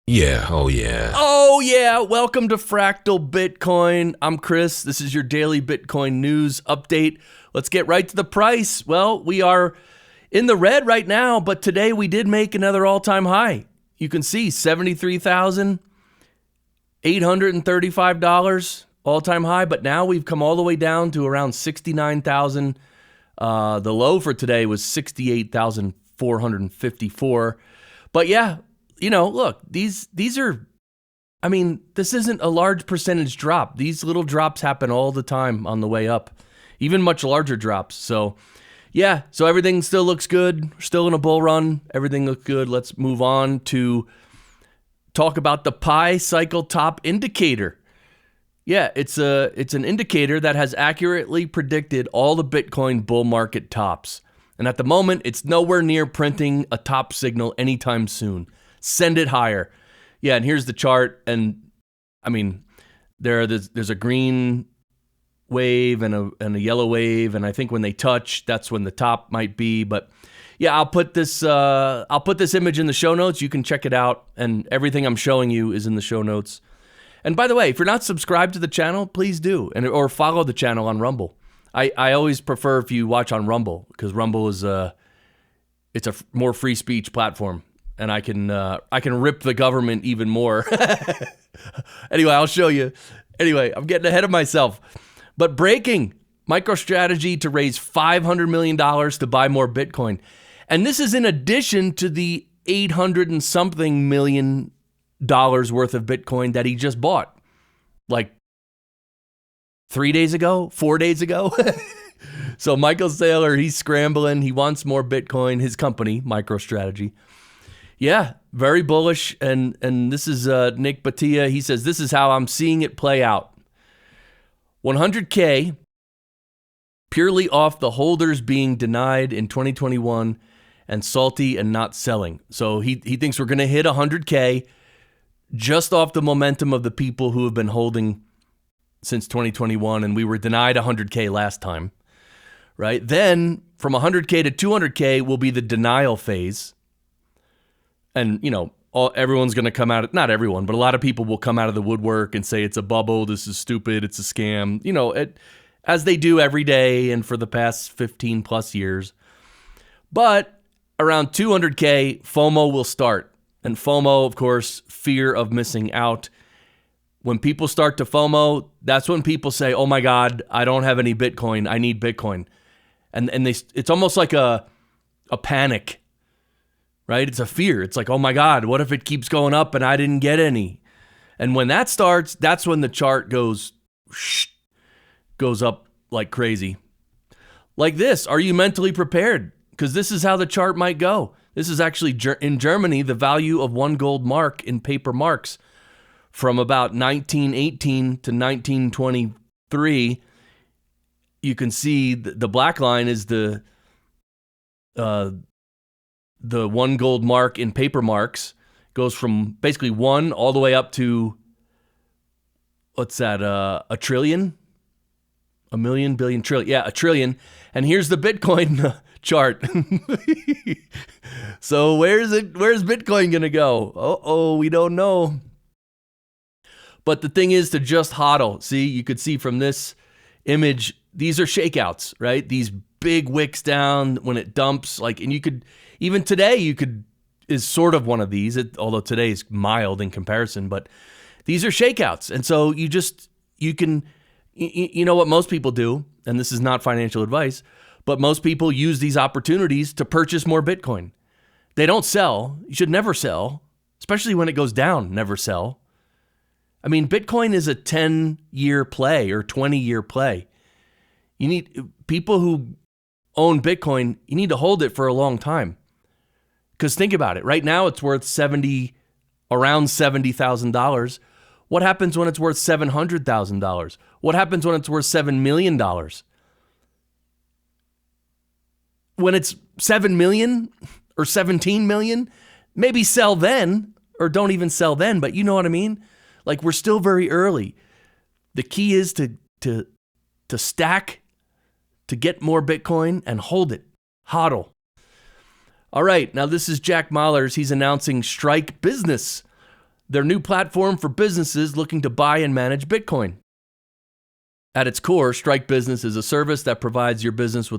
Yeah, oh yeah. Oh yeah, welcome to Fractal Bitcoin. I'm Chris. This is your daily Bitcoin news update. Let's get right to the price. Well, we are in the red right now, but today we did make another all-time high. You can see $73,835 all-time high, but now we've come all the way down to around 69,000. The low for today was 68,454. But yeah, you know, look, these are, I mean, this isn't a large percentage drop. These little drops happen all the time on the way up, even much larger drops. So yeah, so everything still looks good. We're still in a bull run. Everything looks good. Let's move on to talk about the Pi cycle top indicator. Yeah, it's an indicator that has accurately predicted all the Bitcoin bull market tops. And at the moment, it's nowhere near printing a top signal anytime soon. Send it higher. Yeah, and here's the chart. And I mean, there's a green wave and a yellow wave, and I think when they touch, that's when the top might be. But yeah, I'll put this image in the show notes. You can check it out, and everything I'm showing you is in the show notes. And by the way, if you're not subscribed to the channel, please do, or follow the channel on Rumble. I always prefer if you watch on Rumble, because Rumble is it's a more free speech platform. And I can rip the government even more. Anyway, I'll show you. Anyway, I'm getting ahead of myself. But breaking, MicroStrategy to raise $500 million to buy more Bitcoin. And this is in addition to the 800 and something million dollars worth of Bitcoin that he just bought. Like 3 days ago, 4 days ago. So Michael Saylor, he's scrambling. He wants more Bitcoin, his company, MicroStrategy. Yeah, very bullish, and this is Nik Bhatia. He says, this is how I'm seeing it play out. 100K purely off the holders being denied in 2021 and salty and not selling. So he thinks we're going to hit 100K just off the momentum of the people who have been holding since 2021, and we were denied 100K last time, right? Then from 100K to 200K will be the denial phase. And, you know, everyone's going to come out, not everyone, but a lot of people will come out of the woodwork and say it's a bubble, this is stupid, it's a scam, you know, as they do every day and for the past 15 plus years. But around 200K, FOMO will start. And FOMO, of course, fear of missing out. When people start to FOMO, that's when people say, oh my God, I don't have any Bitcoin, I need Bitcoin. And it's almost like a panic. Right? It's a fear. It's like, oh my God, what if it keeps going up and I didn't get any? And when that starts, that's when the chart goes up like crazy. Like this, are you mentally prepared? Because this is how the chart might go. This is actually in Germany, the value of one gold mark in paper marks from about 1918 to 1923. You can see the black line is the one gold mark in paper marks. Goes from basically one all the way up to, what's that, a trillion? A million, billion, trillion. Yeah, a trillion. And here's the Bitcoin chart. So where's Bitcoin going to go? Uh-oh, we don't know. But the thing is to just hodl. See, you could see from this image, these are shakeouts, right? These big wicks down when it dumps, like, and you could, even today, is sort of one of these, although today is mild in comparison, but these are shakeouts. And so you know what most people do, and this is not financial advice, but most people use these opportunities to purchase more Bitcoin. They don't sell. You should never sell, especially when it goes down, never sell. I mean, Bitcoin is a 10-year play or 20-year play. You need people who own Bitcoin, you need to hold it for a long time. Because think about it. Right now, it's worth around $70,000. What happens when it's worth $700,000? What happens when it's worth $7 million? When it's 7 million or 17 million, maybe sell then, or don't even sell then, but you know what I mean? Like, we're still very early. The key is to stack, to get more Bitcoin and hold it. HODL. All right, now this is Jack Mallers. He's announcing Strike Business. their new platform for businesses looking to buy and manage Bitcoin. At its core, Strike Business is a service that provides your business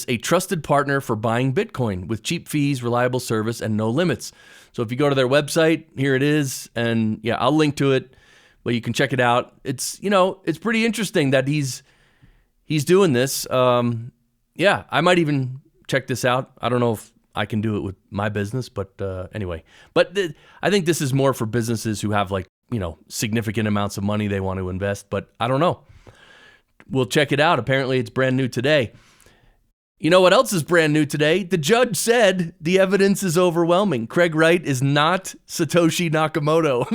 a trusted partner for buying Bitcoin with cheap fees, reliable service, and no limits. So if you go to their website, here it is, and yeah, I'll link to it, but you can check it out. It's, it's pretty interesting that he's doing this. Yeah, I might even check this out. I don't know if I can do it with my business, but anyway. But I think this is more for businesses who have significant amounts of money they want to invest, but I don't know. We'll check it out. Apparently it's brand new today. You know what else is brand new today? The judge said the evidence is overwhelming. Craig Wright is not Satoshi Nakamoto.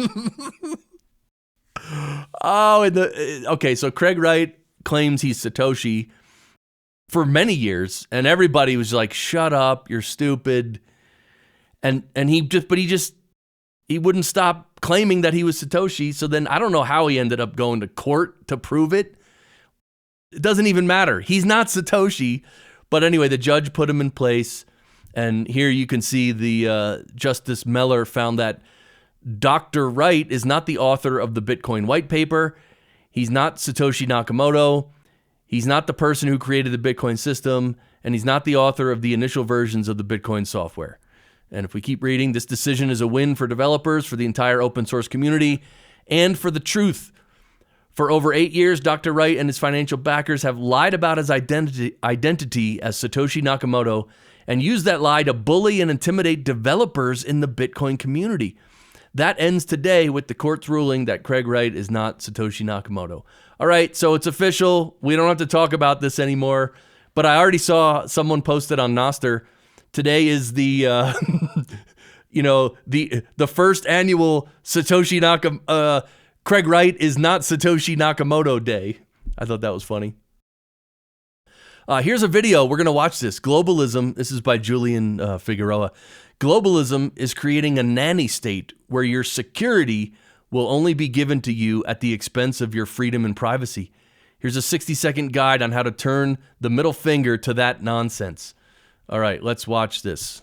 Okay, so Craig Wright claims he's Satoshi for many years, and everybody was like, shut up, you're stupid. And he wouldn't stop claiming that he was Satoshi. So then I don't know how he ended up going to court to prove it. It doesn't even matter. He's not Satoshi. But anyway, the judge put him in place. And here you can see the Justice Meller found that Dr. Wright is not the author of the Bitcoin white paper. He's not Satoshi Nakamoto. He's not the person who created the Bitcoin system. And he's not the author of the initial versions of the Bitcoin software. And if we keep reading, this decision is a win for developers, for the entire open source community, and for the truth. For over 8 years, Dr. Wright and his financial backers have lied about his identity as Satoshi Nakamoto and used that lie to bully and intimidate developers in the Bitcoin community. That ends today with the court's ruling that Craig Wright is not Satoshi Nakamoto. All right, so it's official. We don't have to talk about this anymore. But I already saw someone posted on Nostr. Today is the, the first annual Satoshi Nakamoto. Craig Wright is not Satoshi Nakamoto Day. I thought that was funny. Here's a video. We're going to watch this. Globalism. This is by Julian Figueroa. Globalism is creating a nanny state where your security will only be given to you at the expense of your freedom and privacy. Here's a 60-second guide on how to turn the middle finger to that nonsense. All right, let's watch this.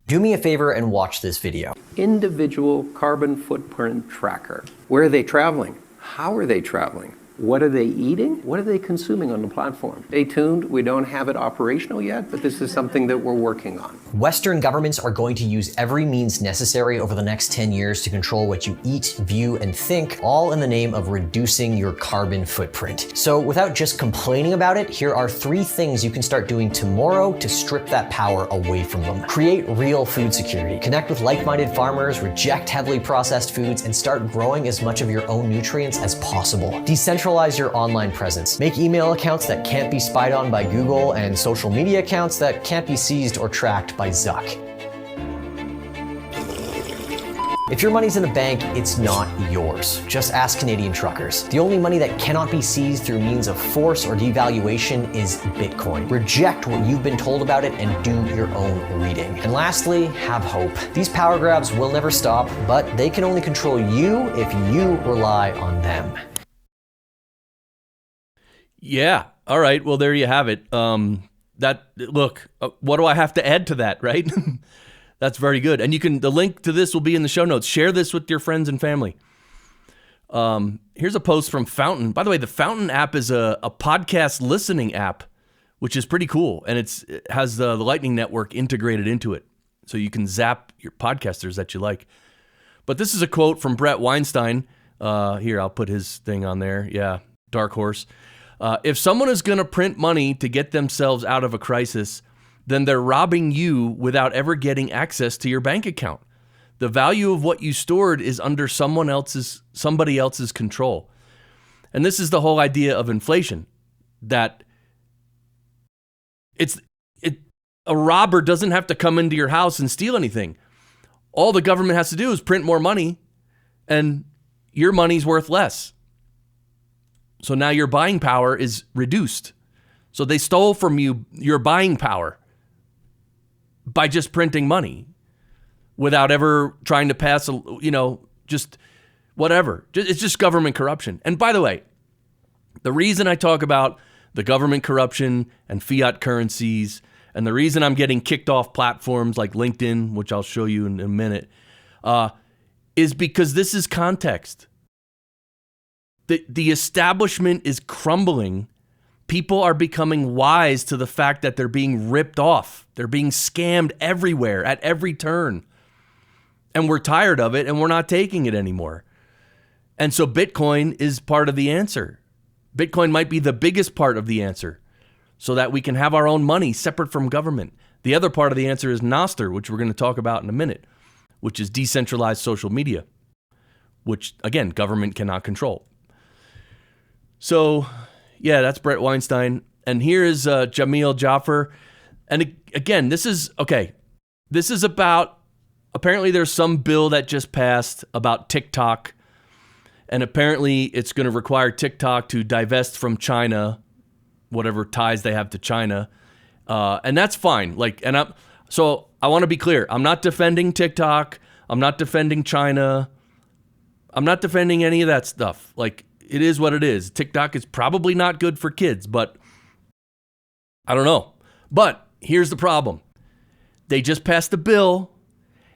Do me a favor and watch this video. Individual carbon footprint tracker. Where are they traveling? How are they traveling? What are they eating? What are they consuming on the platform? Stay tuned. We don't have it operational yet, but this is something that we're working on. Western governments are going to use every means necessary over the next 10 years to control what you eat, view, and think, all in the name of reducing your carbon footprint. So without just complaining about it, here are 3 things you can start doing tomorrow to strip that power away from them. Create real food security. Connect with like-minded farmers, reject heavily processed foods, and start growing as much of your own nutrients as possible. Decentralize your online presence. Make email accounts that can't be spied on by Google and social media accounts that can't be seized or tracked by Zuck. If your money's in a bank, it's not yours. Just ask Canadian truckers. The only money that cannot be seized through means of force or devaluation is Bitcoin. Reject what you've been told about it and do your own reading. And lastly, have hope. These power grabs will never stop, but they can only control you if you rely on them. Yeah. All right. Well, there you have it. What do I have to add to that, right? That's very good. And the link to this will be in the show notes. Share this with your friends and family. Here's a post from Fountain. By the way, the Fountain app is a podcast listening app, which is pretty cool. And it has the Lightning Network integrated into it. So you can zap your podcasters that you like. But this is a quote from Brett Weinstein. Here, I'll put his thing on there. Yeah, Dark Horse. If someone is going to print money to get themselves out of a crisis, then they're robbing you without ever getting access to your bank account. The value of what you stored is under somebody else's control. And this is the whole idea of inflation, that a robber doesn't have to come into your house and steal anything. All the government has to do is print more money, and your money's worth less. So now your buying power is reduced. So they stole from you your buying power by just printing money without ever trying to pass, just whatever. It's just government corruption. And by the way, the reason I talk about the government corruption and fiat currencies And the reason I'm getting kicked off platforms like LinkedIn, which I'll show you in a minute, is because this is context. The establishment is crumbling. People are becoming wise to the fact that they're being ripped off. They're being scammed everywhere at every turn. And we're tired of it and we're not taking it anymore. And so Bitcoin is part of the answer. Bitcoin might be the biggest part of the answer so that we can have our own money separate from government. The other part of the answer is Nostr, which we're going to talk about in a minute, which is decentralized social media, which, again, government cannot control. So, yeah, that's Brett Weinstein. And here is Jamil Jaffer. And again, this is about, apparently there's some bill that just passed about TikTok. And apparently it's going to require TikTok to divest from China, whatever ties they have to China. And that's fine. So I want to be clear. I'm not defending TikTok. I'm not defending China. I'm not defending any of that stuff. It is what it is. TikTok is probably not good for kids, but I don't know. But here's the problem. They just passed a bill,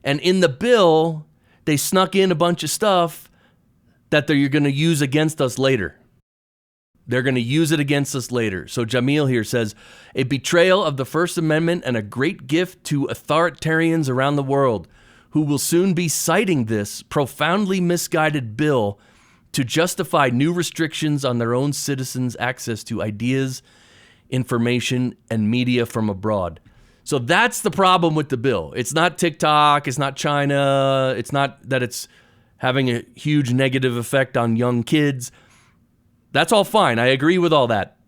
and in the bill, they snuck in a bunch of stuff that they're going to use against us later. They're going to use it against us later. So Jamil here says, a betrayal of the First Amendment and a great gift to authoritarians around the world who will soon be citing this profoundly misguided bill to justify new restrictions on their own citizens' access to ideas, information, and media from abroad. So that's the problem with the bill. It's not TikTok, it's not China, it's not that it's having a huge negative effect on young kids. That's all fine. I agree with all that.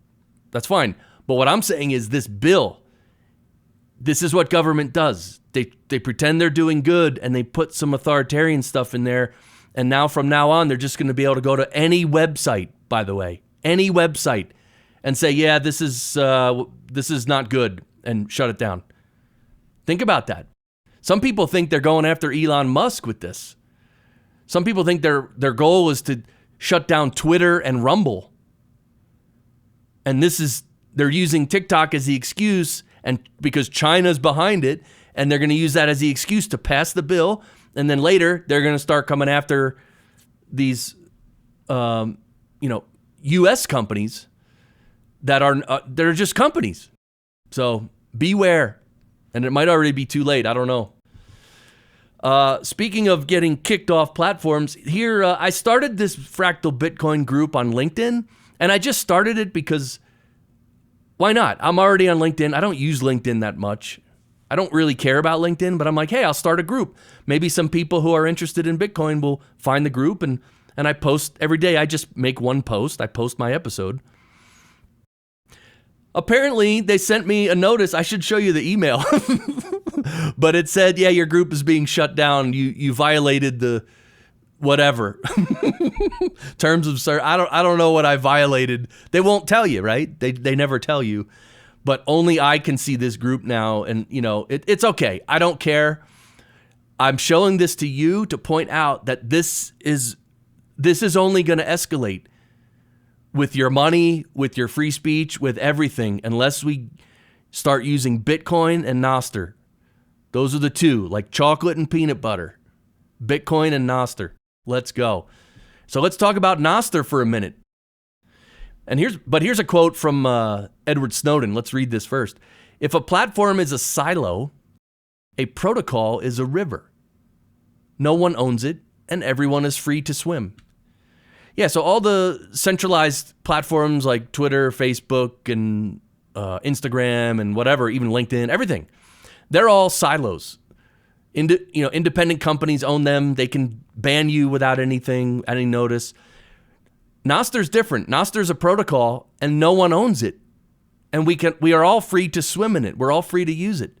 That's fine. But what I'm saying is this bill, this is what government does. They pretend they're doing good and they put some authoritarian stuff in there. And now from now on, they're just going to be able to go to any website, by the way, any website and say, yeah, this is not good, and shut it down. Think about that. Some people think they're going after Elon Musk with this. Some people think their goal is to shut down Twitter and Rumble. And they're using TikTok as the excuse, and because China's behind it, and they're going to use that as the excuse to pass the bill. And then later, they're going to start coming after these, U.S. companies that are just companies. So beware. And it might already be too late. I don't know. Speaking of getting kicked off platforms, here I started this Fractal Bitcoin group on LinkedIn. And I just started it because why not? I'm already on LinkedIn. I don't use LinkedIn that much. I don't really care about LinkedIn, but I'm like, hey, I'll start a group. Maybe some people who are interested in Bitcoin will find the group, and I post every day. I just make one post. I post my episode. Apparently, they sent me a notice. I should show you the email. But it said, yeah, your group is being shut down. You violated the whatever. Terms of service. I don't know what I violated. They won't tell you, right? They never tell you. But only I can see this group now, and it's okay. I don't care. I'm showing this to you to point out that this is only going to escalate with your money, with your free speech, with everything, unless we start using Bitcoin and Nostr. Those are the two, like chocolate and peanut butter. Bitcoin and Nostr. Let's go. So let's talk about Nostr for a minute. And here's a quote from Edward Snowden. Let's read this first. If a platform is a silo, a protocol is a river. No one owns it, and everyone is free to swim. Yeah, so all the centralized platforms like Twitter, Facebook, and Instagram, and whatever, even LinkedIn, everything, they're all silos. Independent companies own them. They can ban you without any notice. Nostr's different. Nostr's a protocol, and no one owns it. And we are all free to swim in it. We're all free to use it.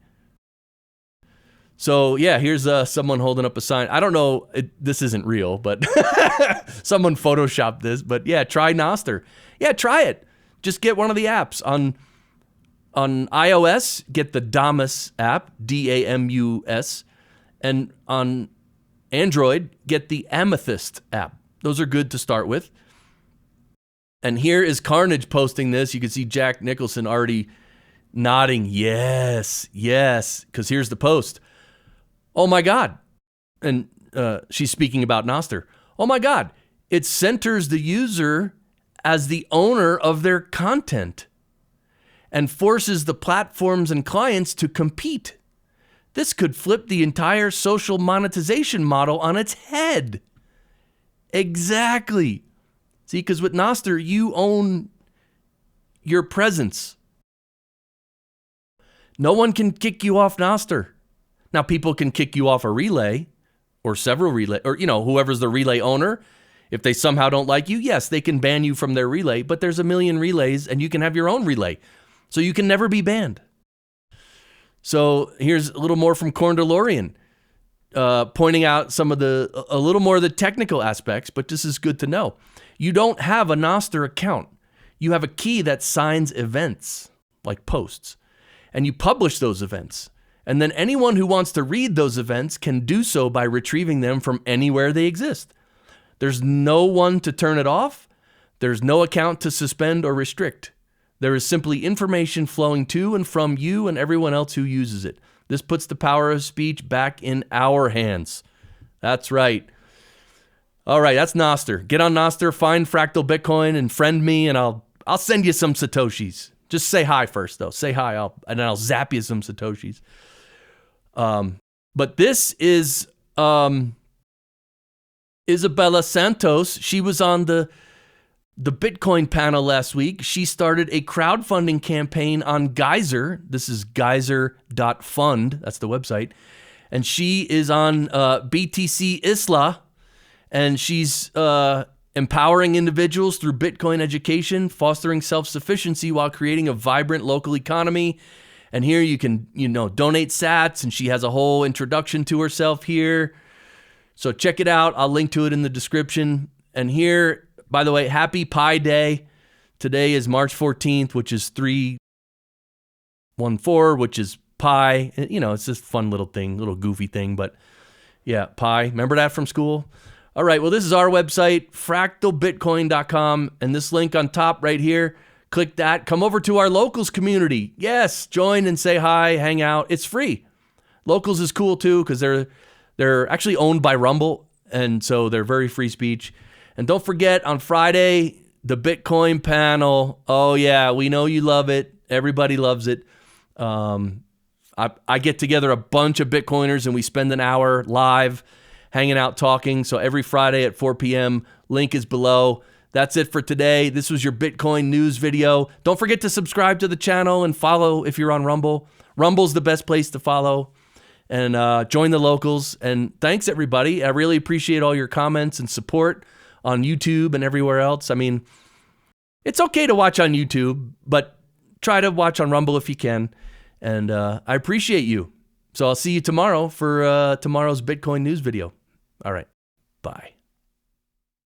So yeah, here's someone holding up a sign. I don't know, this isn't real, but someone photoshopped this. But yeah, try Nostr. Yeah, try it. Just get one of the apps. On iOS, get the Damus app, Damus. And on Android, get the Amethyst app. Those are good to start with. And here is Carnage posting this. You can see Jack Nicholson already Nodding, yes, because here's the post. Oh my God. And she's speaking about Nostr. Oh my God, it centers the user as the owner of their content and forces the platforms and clients to compete. This could flip the entire social monetization model on its head. Exactly. See, because with Nostr, you own your presence. No one can kick you off Nostr. Now, people can kick you off a relay or several relay, or, whoever's the relay owner. If they somehow don't like you, yes, they can ban you from their relay, but there's a million relays and you can have your own relay. So you can never be banned. So here's a little more from Corn DeLorean, pointing out a little more of the technical aspects, but this is good to know. You don't have a Nostr account. You have a key that signs events, like posts, and you publish those events. And then anyone who wants to read those events can do so by retrieving them from anywhere they exist. There's no one to turn it off. There's no account to suspend or restrict. There is simply information flowing to and from you and everyone else who uses it. This puts the power of speech back in our hands. That's right. All right, that's Nostr. Get on Nostr, find Fractal Bitcoin, and friend me, and I'll send you some Satoshis. Just say hi first, though. Say hi, and then I'll zap you some Satoshis. But this is Isabella Santos. She was on the Bitcoin panel last week. She started a crowdfunding campaign on Geyser. This is geyser.fund. That's the website. And she is on BTC ISLA, and she's empowering individuals through Bitcoin education, fostering self-sufficiency while creating a vibrant local economy. And here you can, donate sats, and she has a whole introduction to herself here. So check it out. I'll link to it in the description. And here, by the way, happy Pi Day. Today is March 14th, which is 314, which is pi. It's just a fun little thing, little goofy thing, but yeah, pi. Remember that from school? All right, well, this is our website, fractalbitcoin.com, and this link on top right here, click that. Come over to our Locals community. Yes, join and say hi, hang out. It's free. Locals is cool too because they're actually owned by Rumble, and so they're very free speech. And don't forget, on Friday, the Bitcoin panel. Oh, yeah, we know you love it. Everybody loves it. I get together a bunch of Bitcoiners, and we spend an hour live hanging out, talking. So every Friday at 4 p.m., link is below. That's it for today. This was your Bitcoin news video. Don't forget to subscribe to the channel and follow if you're on Rumble. Rumble's the best place to follow. And join the Locals. And thanks, everybody. I really appreciate all your comments and support on YouTube and everywhere else. I mean, it's okay to watch on YouTube, but try to watch on Rumble if you can. And I appreciate you. So I'll see you tomorrow for tomorrow's Bitcoin news video. All right. Bye.